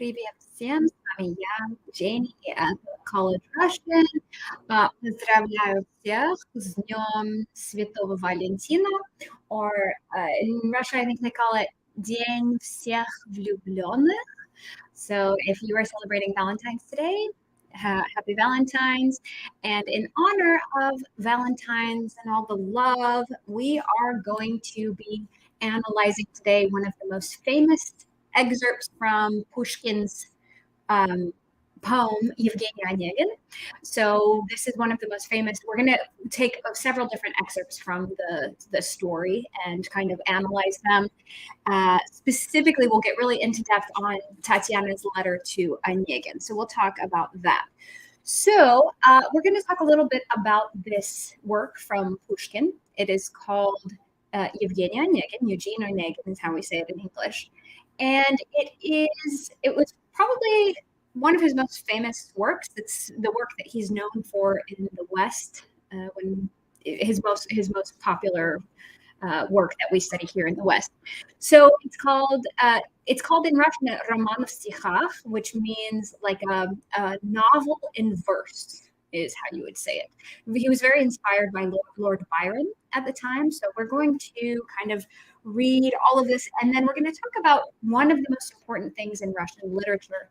Привет всем, с вами я, Jenny, это College Russian. Поздравляю всех с Днем Святого Валентина, or in Russia, I think they call it День всех влюбленных. So if you are celebrating Valentine's today, happy Valentine's. And in honor of Valentine's and all the love, we are going to be analyzing today one of the most famous excerpts from Pushkin's poem, Yevgeny Onegin. So this is one of the most famous. We're going to take several different excerpts from the story and kind of analyze them. Specifically, we'll get really into depth on Tatiana's letter to Onegin. So we'll talk about that. So we're going to talk a little bit about this work from Pushkin. It is called Yevgeny Onegin. Eugene Onegin is how we say it in English. And it was probably one of his most famous works. It's the work that he's known for in the West, when his most popular work that we study here in the West. So it's called in Russian roman в стихах, which means like a novel in verse is how you would say it. He was very inspired by Lord Byron at the time. So we're going to kind of read all of this, and then we're going to talk about one of the most important things in Russian literature,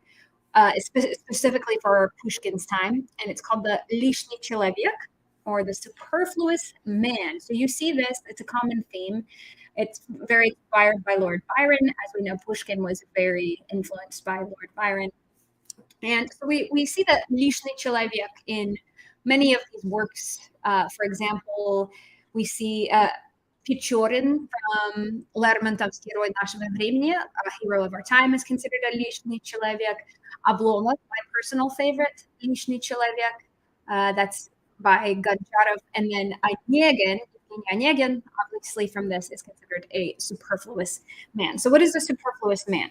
specifically for Pushkin's time, and it's called the Lishny Человек, or the superfluous man. So you see this, it's a common theme. It's very inspired by Lord Byron. As we know, Pushkin was very influenced by Lord Byron. And so we see that Lishny Человек in many of these works. For example, we see Pechorin from Lermontov's Герой нашего времени, a hero of our time, is considered a Lishny Человек. Oblomov, my personal favorite, Lishny Человек, that's by Goncharov. And then Onegin, obviously from this, is considered a superfluous man. So what is a superfluous man?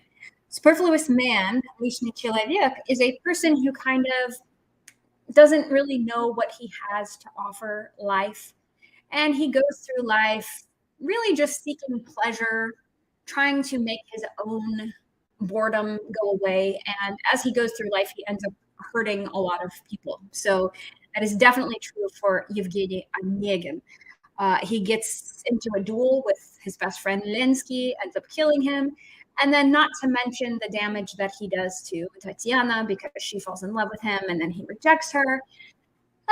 Superfluous man, Lishny Человек, is a person who kind of doesn't really know what he has to offer life. And he goes through life really just seeking pleasure, trying to make his own boredom go away. And as he goes through life, he ends up hurting a lot of people. So that is definitely true for Yevgeny Onegin. He gets into a duel with his best friend Linsky, ends up killing him. And then not to mention the damage that he does to Tatiana because she falls in love with him and then he rejects her.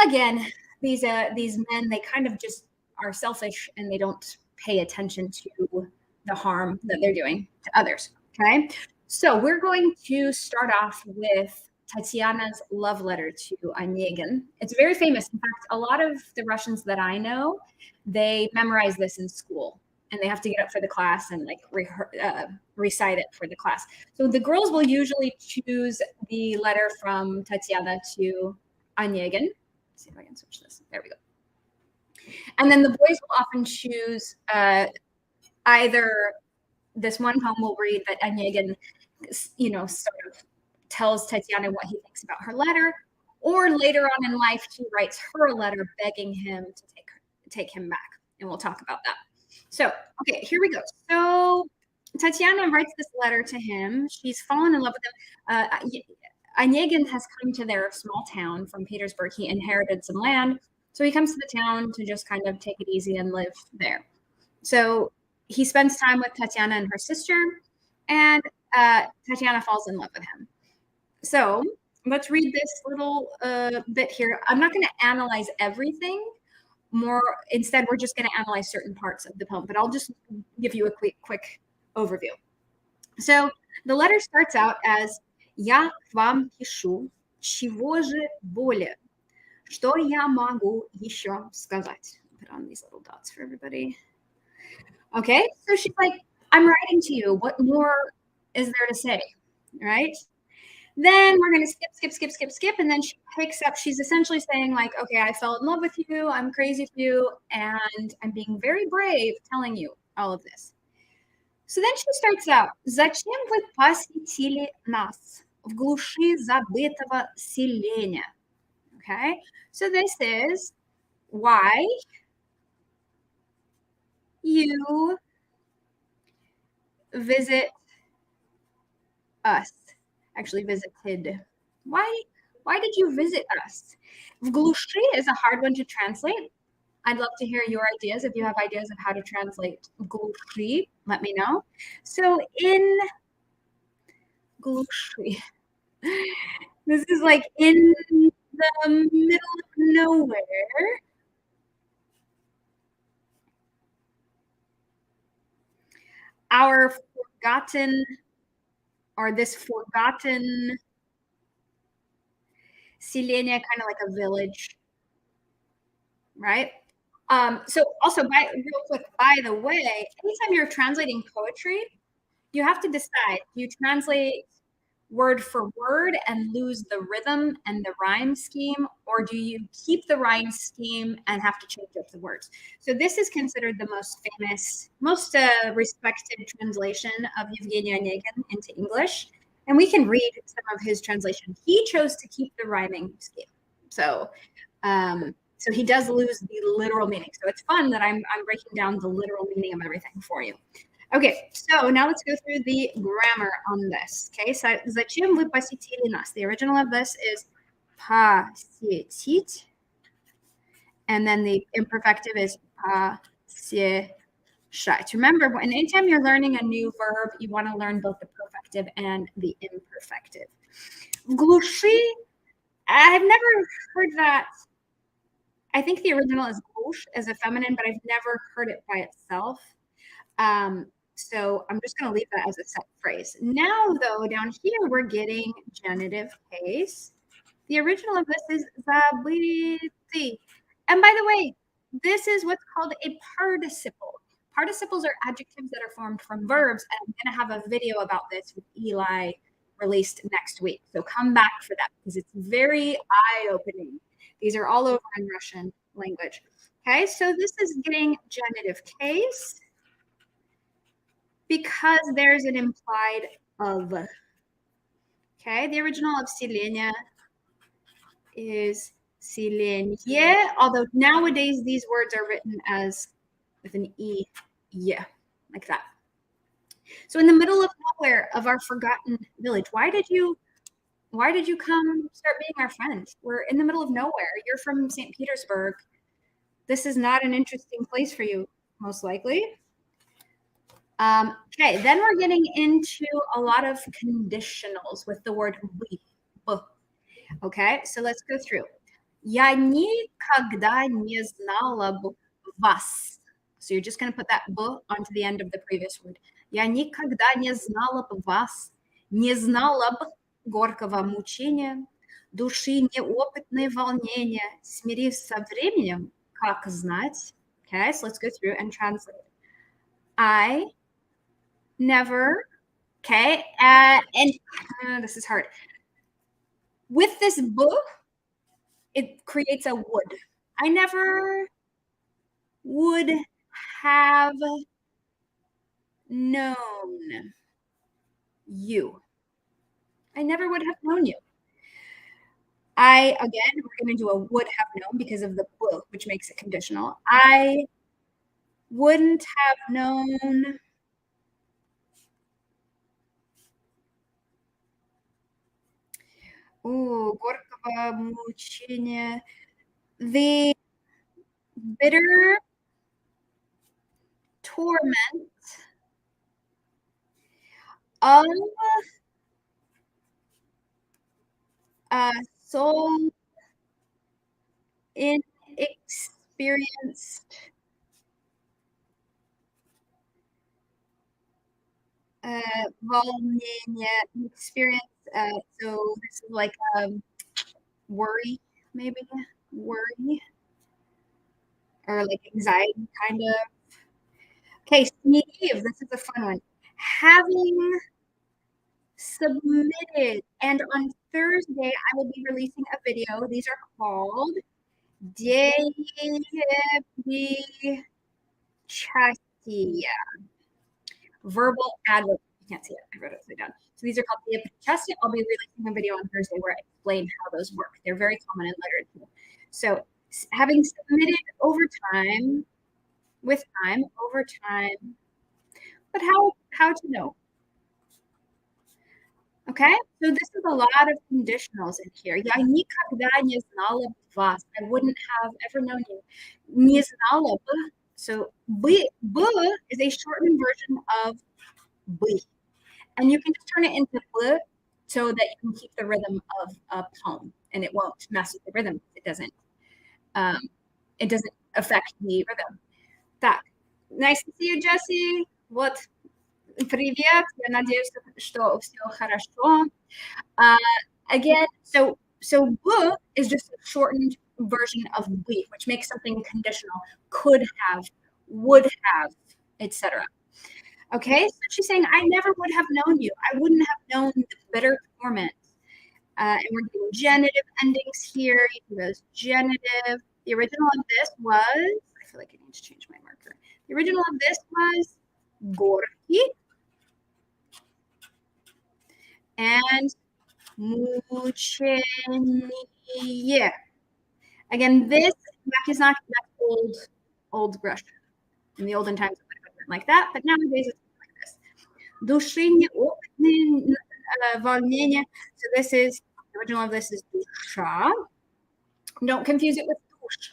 Again, these men, they kind of just are selfish and they don't pay attention to the harm that they're doing to others. Okay, so we're going to start off with Tatiana's love letter to Onegin. It's very famous. In fact, a lot of the Russians that I know, they memorize this in school and they have to get up for the class and like recite it for the class. So the girls will usually choose the letter from Tatiana to Onegin. Let's see if I can switch this. There we go. And then the boys will often choose either this one poem we'll read that Onegin, sort of tells Tatiana what he thinks about her letter, or later on in life, he writes her a letter begging him to take him back. And we'll talk about that. So, okay, here we go. So Tatiana writes this letter to him. She's fallen in love with him. Onegin has come to their small town from Petersburg. He inherited some land. So he comes to the town to just kind of take it easy and live there. So he spends time with Tatiana and her sister, and Tatiana falls in love with him. So let's read this little bit here. I'm not going to analyze everything. Instead, we're just going to analyze certain parts of the poem, but I'll just give you a quick overview. So the letter starts out as «Я к вам пишу, чего же более, что я могу еще сказать?» Put on these little dots for everybody. Okay, so she's like, I'm writing to you. What more is there to say, right? Then we're going to skip. And then she picks up, she's essentially saying like, okay, I fell in love with you. I'm crazy for you. And I'm being very brave telling you all of this. So then she starts out, «Зачем вы посетили нас в глуши забытого селения?» Okay, so this is why you visit us actually visited. Why did you visit us? В глуши is a hard one to translate. I'd love to hear your ideas. If you have ideas of how to translate глуши, let me know. So in глуши, this is like in the middle of nowhere. Our forgotten, or this forgotten селение, kind of like a village, right? So also, real quick, by the way, anytime you're translating poetry, you have to decide, do you translate word for word and lose the rhythm and the rhyme scheme, or do you keep the rhyme scheme and have to change up the words? So this is considered the most famous, most respected translation of Evgeny Onegin into English, and we can read some of his translation. He chose to keep the rhyming scheme, so so he does lose the literal meaning. So it's fun that I'm breaking down the literal meaning of everything for you. Okay, so now let's go through the grammar on this. Okay, so зачем вы посетили нас? The original of this is посетить, and then the imperfective is посещать. Remember, anytime you're learning a new verb, you want to learn both the perfective and the imperfective. Глуши, I've never heard that. I think the original is glush as a feminine, but I've never heard it by itself. So I'm just going to leave that as a set phrase. Now, though, down here, we're getting genitive case. The original of this is забыты. And by the way, this is what's called a participle. Participles are adjectives that are formed from verbs, and I'm going to have a video about this with Eli released next week. So come back for that because it's very eye-opening. These are all over in Russian language. Okay, so this is getting genitive case because there's an implied of. Okay, the original of селение is селенье, although nowadays these words are written as with an E, yeah, like that. So in the middle of nowhere of our forgotten village, why did you come start being our friend? We're in the middle of nowhere. You're from St. Petersburg. This is not an interesting place for you, most likely. Okay, then we're getting into a lot of conditionals with the word we. Okay, so let's go through. Я никогда не знала вас. So you're just going to put that b onto the end of the previous word. Я никогда не знала вас, не знала горького мучения, души неопытные волнения, смирись со временем, как знать. Okay, so let's go through and translate. I never, okay, and this is hard. With this book, it creates a would. I never would have known you. I never would have known you. Again, we're going to do a would have known because of the book, which makes it conditional. I wouldn't have known горького мучения, the bitter torment of soul inexperienced волнение, experience. So this is like worry, maybe worry, or like anxiety, kind of. Okay, Steve, this is a fun one. Having submitted, and on Thursday I will be releasing a video. These are called verbal adverbs. You can't see it. I wrote it upside down. So these are called diaphragmatic. I'll be releasing a video on Thursday where I explain how those work. They're very common in literature. So having submitted over time, with time, over time. But how to know? Okay. Okay, so this is a lot of conditionals in here. Я никогда не знала вас. I wouldn't have ever known you. Не знала бы. So b is a shortened version of b. And you can just turn it into b so that you can keep the rhythm of a poem and it won't mess with the rhythm. Um, it doesn't affect the rhythm. Так, nice to see you, Jesse. Вот, привет. Я надеюсь, что все хорошо. Again, so b is just a shortened version of we, which makes something conditional. Could have, would have, etc. Okay, so she's saying, I never would have known you. I wouldn't have known the bitter torment. And we're doing genitive endings here. You do those genitive. The original of this was, I feel like I need to change my marker. The original of this was gorki and muchenie. Again, this is not that old Russian. In the olden times, it would have been like that, but nowadays it's like this. Души волнение. So this is, the original of this is dusha. Don't confuse it with douche.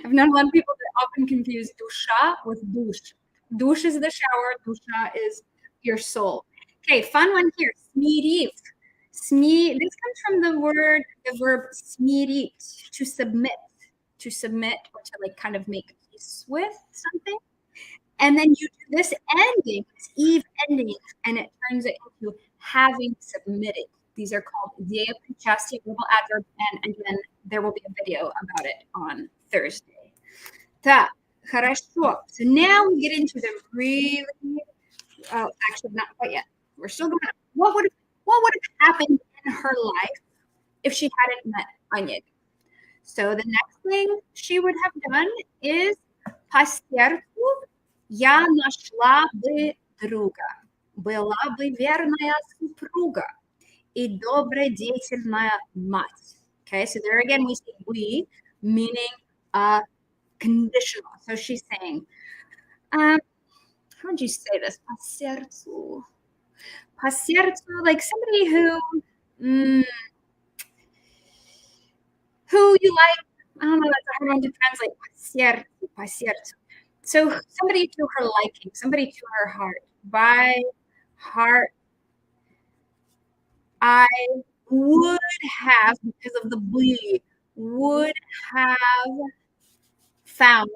I've known a lot of people that often confuse dusha with douche. Douche is the shower, dusha is your soul. Okay, fun one here. Smiriv. This comes from the verb smirit, to submit or to like kind of make peace with something. And then you do this ending, this eve ending, and it turns it into having submitted. These are called idea причастия, verbal adverbs, and again, there will be a video about it on Thursday. Так, хорошо. So now we get into the really, actually not quite yet. We're still going on. What would have happened in her life if she hadn't met Anya? So the next thing she would have done is по сердцу я нашла бы друга, была бы верная супруга и добродетельная мать. Okay, so there again we see we, meaning conditional. So she's saying, how would you say this? По сердцу. По сердцу, like somebody who you like. I don't know, that's a hard one to translate. По сердцу. So somebody to her liking, somebody to her heart. By heart, I would have, because of the we, would have found,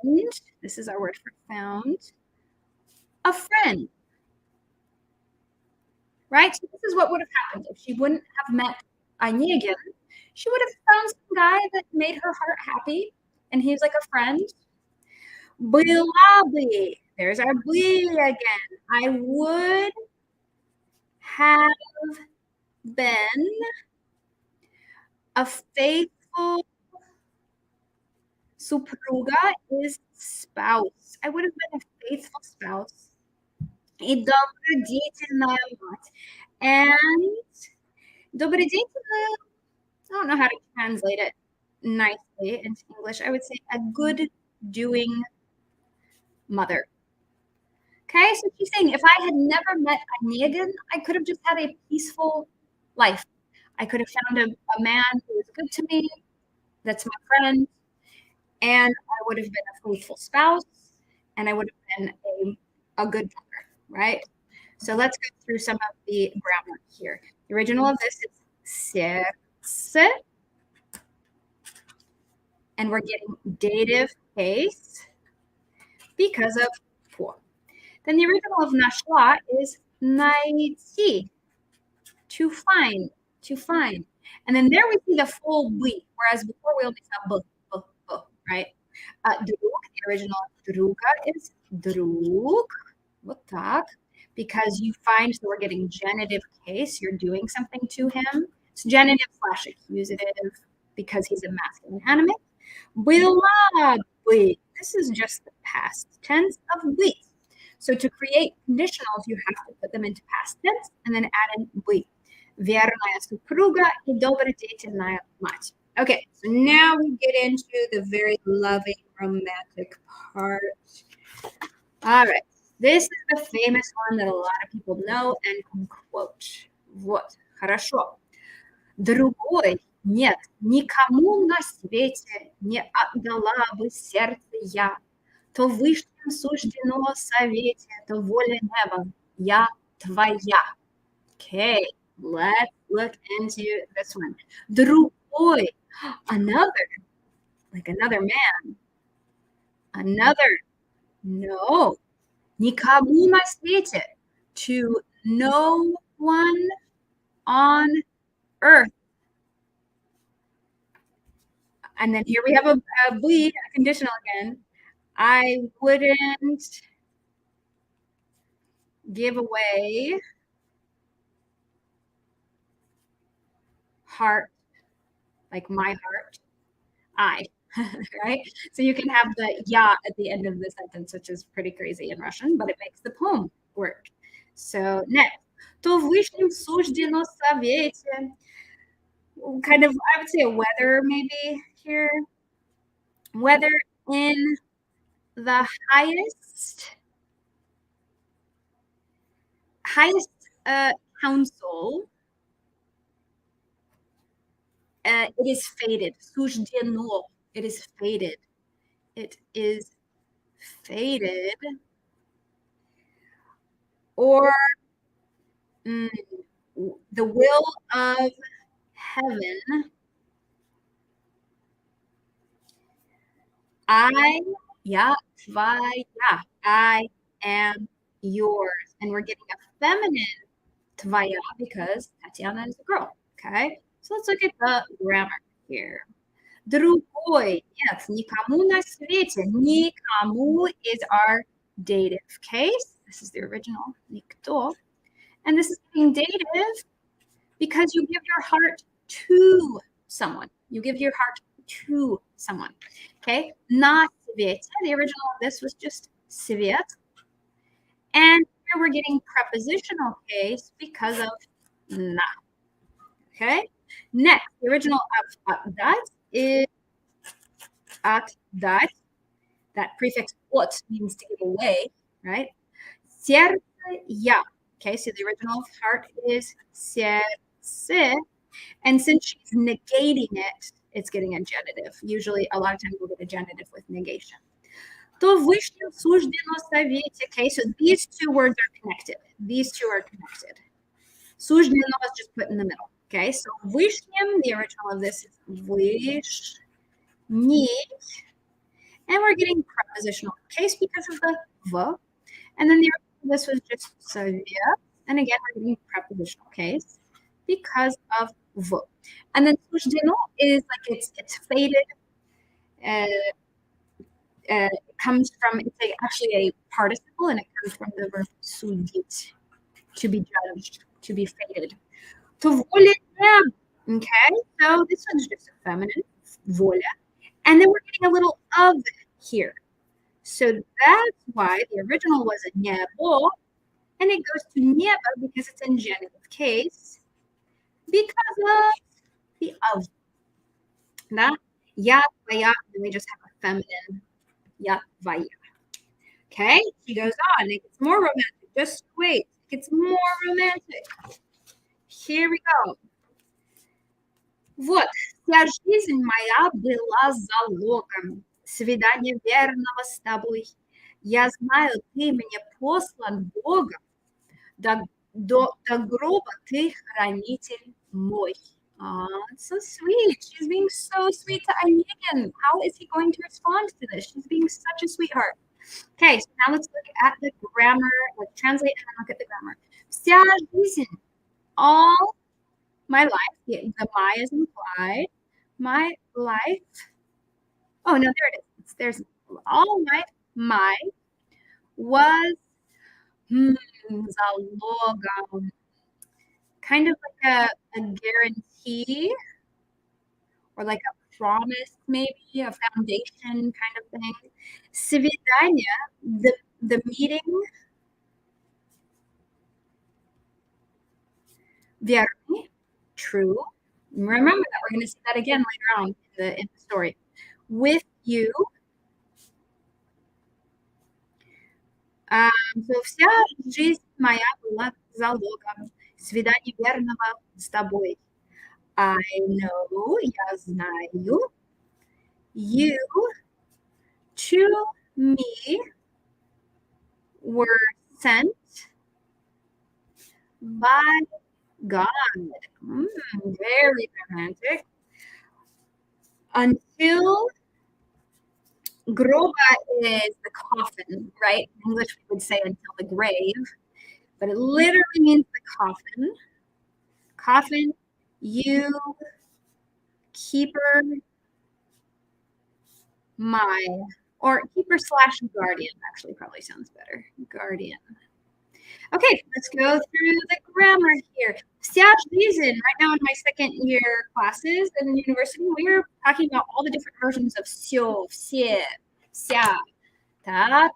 this is our word for found, a friend. Right? So this is what would have happened if she wouldn't have met Onegin. She would have found some guy that made her heart happy, and he's like a friend. Была бы, there's our бы again. I would have been a faithful supruga is spouse. I would have been a faithful spouse. И добродетельная мать. And добродетельная, I don't know how to translate it nicely into English. I would say a good doing mother. Okay, so she's saying if I had never met Onegin, I could have just had a peaceful life. I could have found a man who was good to me, that's my friend, and I would have been a faithful spouse, and I would have been a good mother, right? So let's go through some of the grammar here. The original of this is serce, and we're getting dative case because of по. Then the original of нашла is найти, to find. And then there we see the full we, whereas before we only saw b, right? Друг, the original druga is друг, вот так, because you find, so we're getting genitive case, you're doing something to him. It's genitive / accusative because he's a masculine animate. Была бы, this is just the past tense of бы. So to create conditionals, you have to put them into past tense and then add in бы. Верная супруга и добродетельная мать. Okay, so now we get into the very loving romantic part. All right, this is the famous one that a lot of people know and can quote. Вот, хорошо. Другой нет, никому на свете не отдала бы сердце я. То вышним суждено совете, то воля неба, я твоя. Okay, let's look into this one. Другой, another, like another man, another, no, никому на свете, to no one on earth. And then here we have a bleed, a conditional again. I wouldn't give away heart, like my heart, I, right? So you can have the ya at the end of the sentence, which is pretty crazy in Russian, but it makes the poem work. So next, то вышним суждено совете. Kind of, I would say a weather maybe here. Whether in the highest council, it is fated. Суждено. It is fated. It is fated. Or the will of heaven. I, yeah, tvaya. I am yours. And we're getting a feminine tvaya because Tatiana is a girl. Okay. So let's look at the grammar here. Другой. Yes, никому на свете. Никому is our dative case. This is the original. Никто. And this is being dative because you give your heart to someone. You give your heart to someone. Okay. На свете. The original of this was just свет. And here we're getting prepositional case because of na. Okay. Next, the original of that is at that. That prefix от means to give away, right? Сердце я. Okay, so the original of heart is сердце. And since she's negating it, it's getting a genitive. Usually, a lot of times we'll get a genitive with negation. То вышним суждено совете. Okay, so these two words are connected. These two are connected. Суждено is just put in the middle. Okay, so вышним, the original of this is вышний. And we're getting prepositional case because of the v. And then this was just совет. And again, we're getting prepositional case because of v. And then суждено is like it's fated. It comes from, it's actually a participle, and it comes from the verb судить, to be judged, to be fated. To воля неба. Okay, so this one's just a feminine, воля. And then we're getting a little of here. So that's why the original was a nebo, and it goes to neba because it's in genitive case because of the of. That ya, vaya, and we just have a feminine ya, vaya. Okay, she goes on. It gets more romantic. Just wait. It gets more romantic. Here we go. Вот, вся жизнь моя была залогом свидания верного с тобой. Я знаю, ты мне послан Богом, до гроба ты хранитель мой. Oh, it's so sweet. She's being so sweet to Onegin. How is he going to respond to this? She's being such a sweetheart. Okay, so now let's look at the grammar. Let's translate and then look at the grammar. Вся жизнь, all my life, the my is implied. My life. Oh, no, there it is. There's all life. My was залогом. Kind of like a guarantee or like a promise, maybe a foundation kind of thing. Свидание, the meeting. Верный, true. Remember that. We're going to see that again later on in the story. With you. So вся жизнь моя была залогом. Свидание верного с тобой. I know, я знаю. You to me were sent by God. Very romantic. Until groba is the coffin, right? In English, we would say until the grave, but it literally means the coffin. Coffin, you, keeper, my, or keeper slash guardian, actually probably sounds better. Guardian. Okay, let's go through the grammar here. Вся жизнь, right now in my second year classes in university, we're talking about all the different versions of все, все, вся. Так.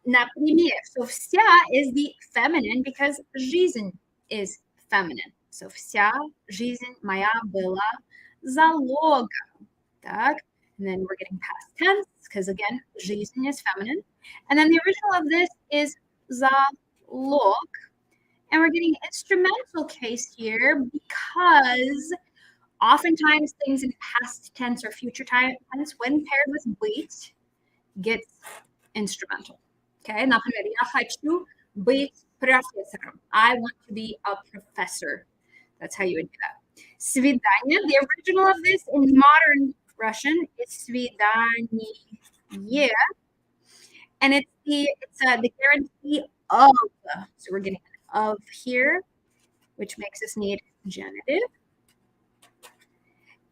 Например, so вся is the feminine because жизнь is feminine. So вся жизнь моя была залогом. Так. And then we're getting past tense because again, жизнь is feminine. And then the original of this is залог. And we're getting instrumental case here because oftentimes things in past tense or future tense, when paired with быть, gets instrumental. Okay, например, я хочу быть профессором. I want to be a professor. That's how you would do that. Свидание, the original of this in modern Russian is свидание. And it's the guarantee of. So we're getting an of here, which makes us need genitive.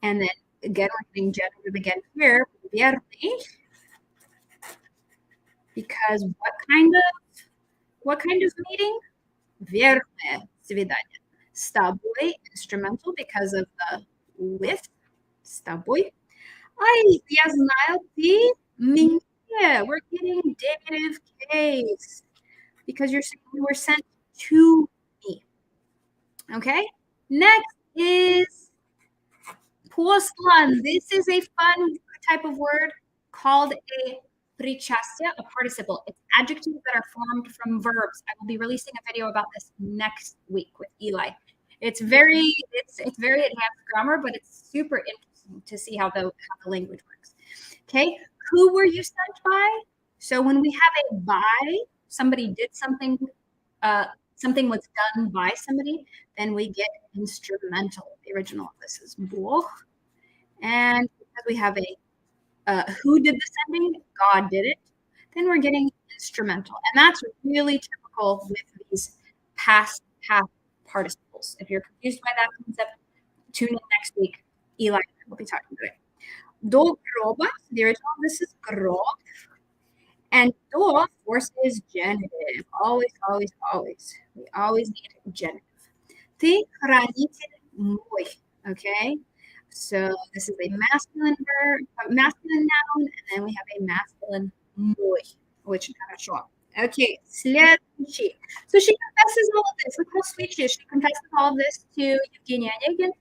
And then again, we're getting genitive again here, верный. Because what kind of meeting? Верное свидание. С тобой, instrumental because of the with. С тобой. Ай, я знаю, ты мне. We're getting dative case because you're saying you were sent to me. Okay. Next is послан. This is a fun type of word called a причастие, a participle. It's adjectives that are formed from verbs. I will be releasing a video about this next week with Eli. It's very advanced grammar, but it's super interesting to see how the language works. Okay, who were you sent by? So when we have a by, somebody did something, something was done by somebody, then we get instrumental. The original of this is Buch. And because we have a who did the sending, God did it, then we're getting instrumental. And that's really typical with these past participles. If you're confused by that concept, tune in next week. Eli will be talking about it. До гроба, the original, this is гроб. And до, of course, is genitive. Always, always, always. We always need genitive. Ты хранитель мой. Okay? So this is a masculine verb, masculine noun, and then we have a masculine мой, which хорошо. Okay, следующий. So she confesses all of this. Look how sweet she is. She confesses all of this to Evgeny Onegin.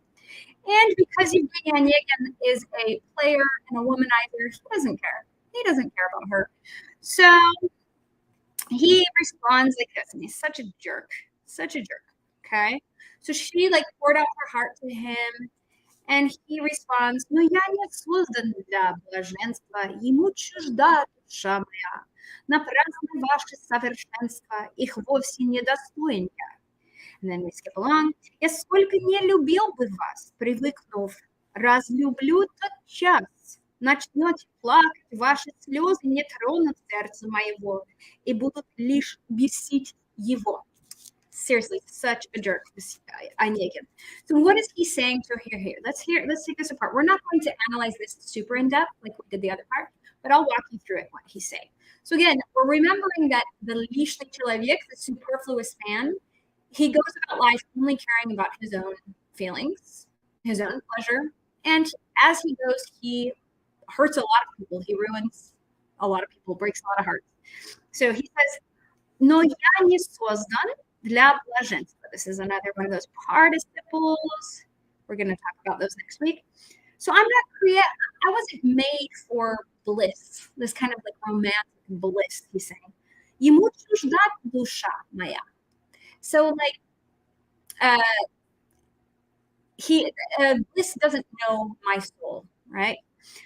And because Evgeny Onegin is a player and a womanizer, he doesn't care. He doesn't care about her. So he responds like this, and he's such a jerk. Such a jerk. Okay? So she poured out her heart to him. And he responds, но я не создан для блаженства, ему чужда душа моя. Напрасно ваши совершенства, их вовсе недостоин я. And then we skip along. Я сколько не любил бы вас, привыкнув, разлюблю тот час. Начнете плакать, ваши слезы не тронут сердце моего и будут лишь бесить его. Seriously, such a jerk, this Onegin. So what is he saying to her here? Let's take this apart. We're not going to analyze this super in depth like we did the other part, but I'll walk you through it, what he's saying. So again, we're remembering that the лишний человек, the superfluous man, he goes about life only caring about his own feelings, his own pleasure, and as he goes, he hurts a lot of people. He ruins a lot of people, breaks a lot of hearts. So he says, но я не создан для блаженства. This is another one of those participles. We're going to talk about those next week. So I wasn't made for bliss, this kind of romantic bliss, he's saying. Ему чужда душа моя. So like uh, Bliss doesn't know my soul, right?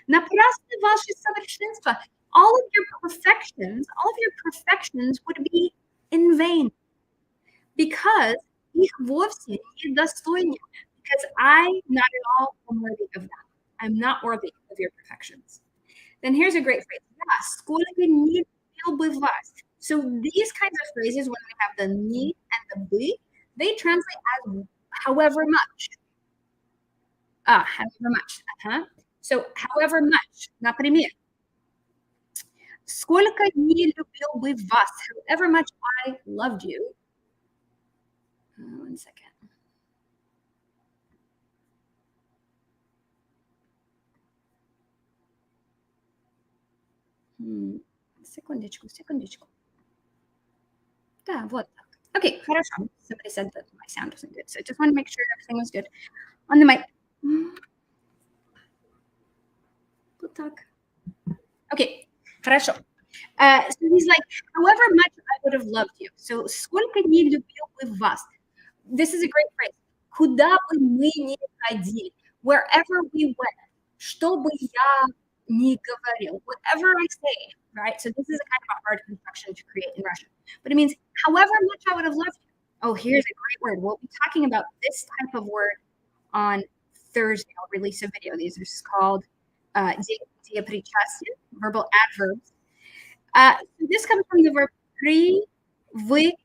Напрасны ваши совершенства. All of your perfections would be in vain because их вовсе не достойны. Because I not at all am worthy of that. I'm not worthy of your perfections. Then here's a great phrase. Yeah, сколько не любил бы вас. So these kinds of phrases, when we have the не and the бы, they translate as however much. However much. So however much, например, сколько не любил бы вас, however much I loved you. One second. Секундочку, секундочку. Да, вот так. Okay, хорошо. Somebody said that my sound wasn't good, so I just want to make sure everything was good on the mic. Вот так. Okay, хорошо. So he's like, however much I would have loved you. So сколько не любил бы вас. This is a great phrase. Куда бы мы ни ходили, wherever we went, что бы я ни говорил, whatever I say, right? So this is a kind of a hard construction to create in Russian, but it means however much I would have loved you. Oh, here's a great word. We'll be talking about this type of word on Thursday. I'll release a video. These are called verbal adverbs. So this comes from the verb привыкнуть.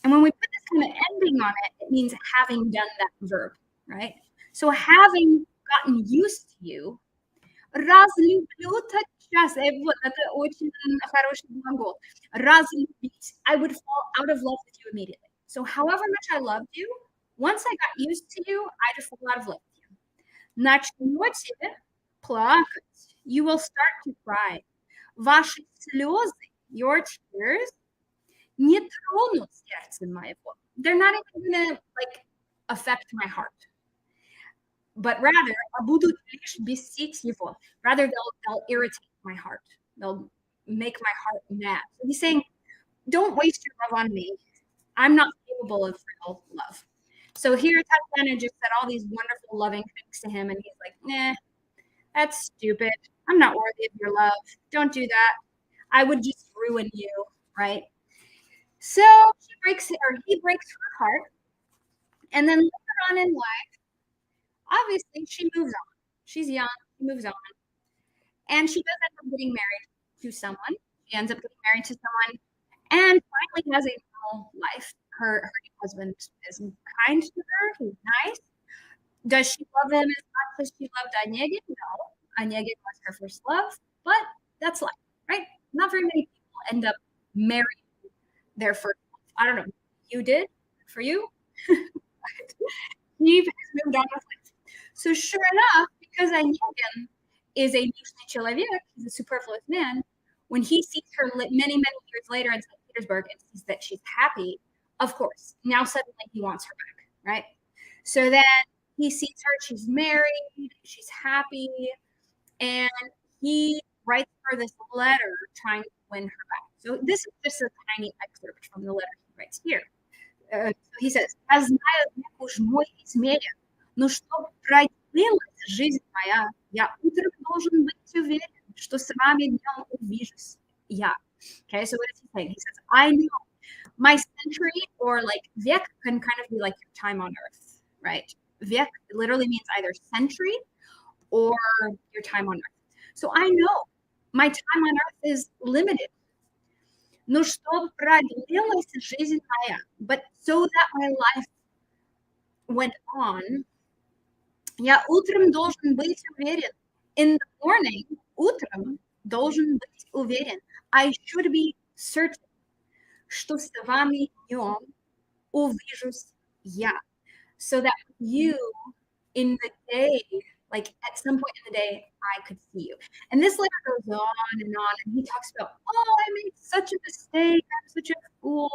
And when we put this kind of ending on it, it means having done that verb, right? So having gotten used to you, разлюблю тотчас. Вот, это очень хороший глагол. Разлюбить. I would fall out of love with you immediately. So however much I loved you, once I got used to you, I just fall out of love with you. Начнете плакать. You will start to cry. Ваши слезы, your tears, не тронут сердце моего. They're not even gonna like affect my heart. But rather, будут лишь бесить его. Rather, they'll irritate my heart. They'll make my heart mad. So he's saying, don't waste your love on me. I'm not capable of real love. So here, Tatiana just said all these wonderful, loving things to him, and he's like, nah, that's stupid. I'm not worthy of your love. Don't do that. I would just ruin you, right? So he breaks her heart, and then later on in life, obviously she moves on. She's young, she moves on, and she does end up getting married to someone. She ends up getting married to someone, and finally has a normal life. Her husband is kind to her. He's nice. Does she love him as much as she loved Onegin? No. Onegin was her first love, but that's life, right? Not very many people end up marrying their first love. I don't know. You did? For you? He has moved on with life. So sure enough, because Onegin is a лишний человек, he's a superfluous man, when he sees her many, many years later in St. Petersburg and sees that she's happy, of course, now suddenly he wants her back, right? So then he sees her, she's married, she's happy, and he writes her this letter trying to win her back. So this is just a tiny excerpt from the letter he writes here. So he says, «Я знаю, век уж мой измерен, но чтоб продлилась жизнь моя, я утром должен быть уверен, что с вами днем увижусь я». Okay, so what is he saying? He says, I know my century, or like vek can kind of be like your time on earth, right? Vek literally means either century or your time on earth. So I know my time on earth is limited. Но чтоб продлилась жизнь моя, but so that my life went on, я утром должен быть уверен. In the morning, утром должен быть уверен. I should be certain, что с вами днем увижусь я. So that you, in the day, like at some point in the day, I could see you. And this letter goes on, and he talks about, oh, I made such a mistake. I'm such a fool.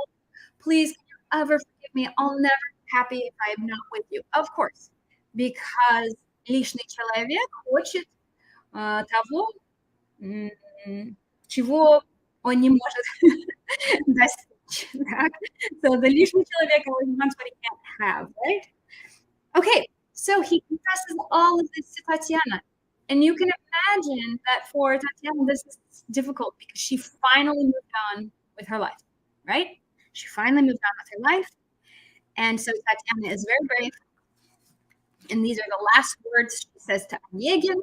Please, can you ever forgive me? I'll never be happy if I am not with you. Of course, because лишний человек хочет того, чего он не может достичь. Так? So the лишний человек always wants what he can't have, right? Okay, so he confesses all of this to Tatiana. And you can imagine that for Tatiana, this is difficult because she finally moved on with her life, right? She finally moved on with her life. And so Tatiana is very brave. And these are the last words she says to Onegin.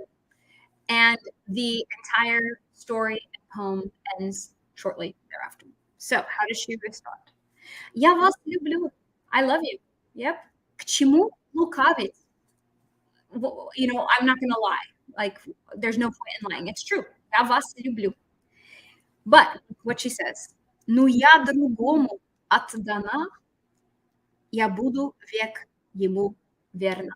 And the entire story and poem ends shortly thereafter. So how does she respond? Я вас люблю. I love you. Yep. К чему лукавить? You know, I'm not going to lie. Like, there's no point in lying. It's true. Я вас люблю. But what she says, ну я другому отдана, я буду век ему верна.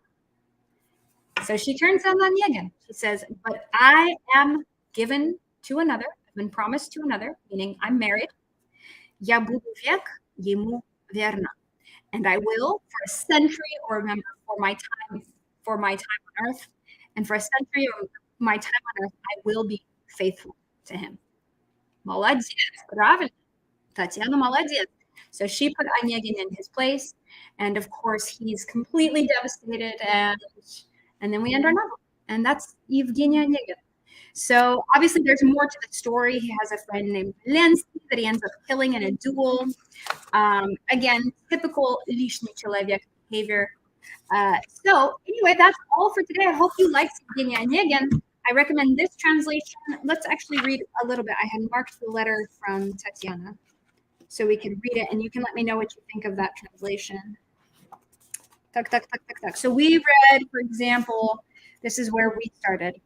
So she turns on Onegin. She says, but I am given to another, I've been promised to another, meaning I'm married. Я буду век ему верна. And I will, for a century, or remember, for my time on earth, and for a century of my time on earth, I will be faithful to him. Молодец, правильно. Tatiana молодец. So she put Onegin in his place, and of course he's completely devastated, and then we end our novel, and that's Evgeny Onegin. So obviously there's more to the story. He has a friend named Lensky that he ends up killing in a duel. Again, typical лишний человек behavior. So anyway, that's all for today. I hope you liked Evgeny Onegin. I recommend this translation. Let's actually read a little bit. I had marked the letter from Tatiana so we can read it, and you can let me know what you think of that translation. So we read, for example, this is where we started.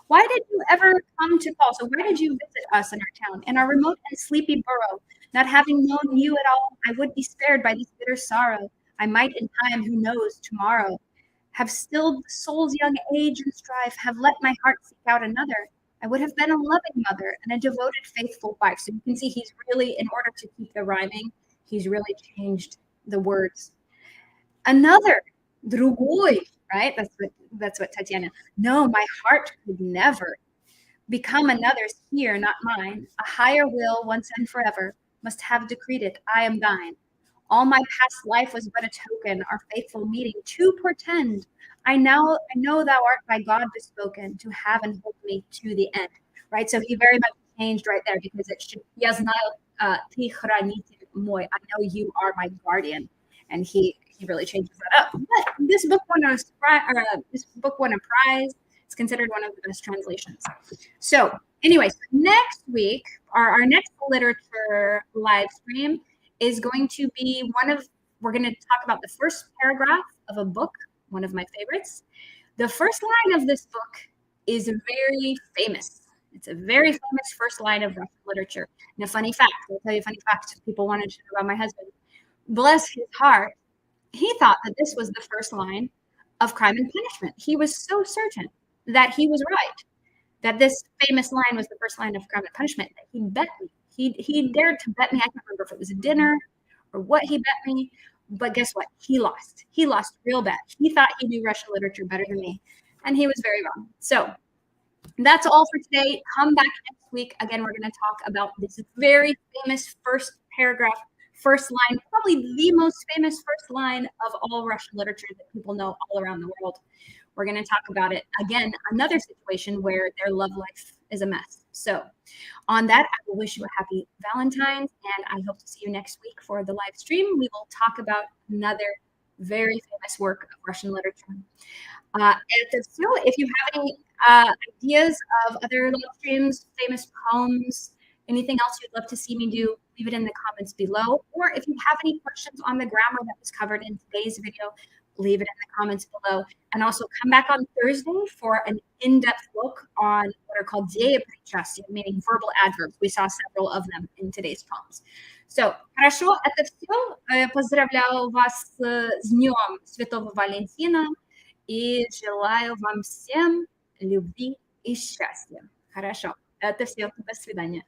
Why did you ever come to call? So why did you visit us in our town, in our remote and sleepy borough? Not having known you at all, I would be spared by this bitter sorrow. I might in time, who knows, tomorrow, have stilled the soul's young age and strife, have let my heart seek out another. I would have been a loving mother and a devoted, faithful wife. So you can see he's really, in order to keep the rhyming, he's really changed the words. Another, другой, right? That's what Tatiana. No, my heart could never become another's here, not mine. A higher will, once and forever, must have decreed it. I am thine. All my past life was but a token, our faithful meeting to portend. I know thou art by God bespoken to have and hold me to the end. Right? So he very much changed right there because it should, я знаю, ты хранитель мой. I know you are my guardian. And he really changes that up. But this book won a prize. It's considered one of the best translations. So anyways, next week, our next literature live stream is going to be we're going to talk about the first paragraph of a book, one of my favorites. The first line of this book is very famous. It's a very famous first line of Russian literature. And a funny fact, I'll tell you a funny fact. People wanted to know about my husband. Bless his heart. He thought that this was the first line of Crime and Punishment. He was so certain that he was right, that this famous line was the first line of Crime and Punishment, that he bet me. He dared to bet me. I can't remember if it was a dinner or what he bet me, but guess what? He lost. He lost real bad. He thought he knew Russian literature better than me, and he was very wrong. So that's all for today. Come back next week. Again, we're going to talk about this very famous first paragraph, first line, probably the most famous first line of all Russian literature that people know all around the world. We're going to talk about it again, another situation where their love life is a mess. So on that, I will wish you a happy Valentine's, and I hope to see you next week for the live stream. We will talk about another very famous work of Russian literature. If you have any ideas of other live streams, famous poems, anything else you'd love to see me do, leave it in the comments below. Or if you have any questions on the grammar that was covered in today's video, leave it in the comments below. And also come back on Thursday for an in-depth look on what are called деепричастия, meaning verbal adverbs. We saw several of them in today's poems. So, хорошо, это все. Поздравляю вас с Днем Святого Валентина и желаю вам всем любви и счастья. Хорошо, это все. До свидания.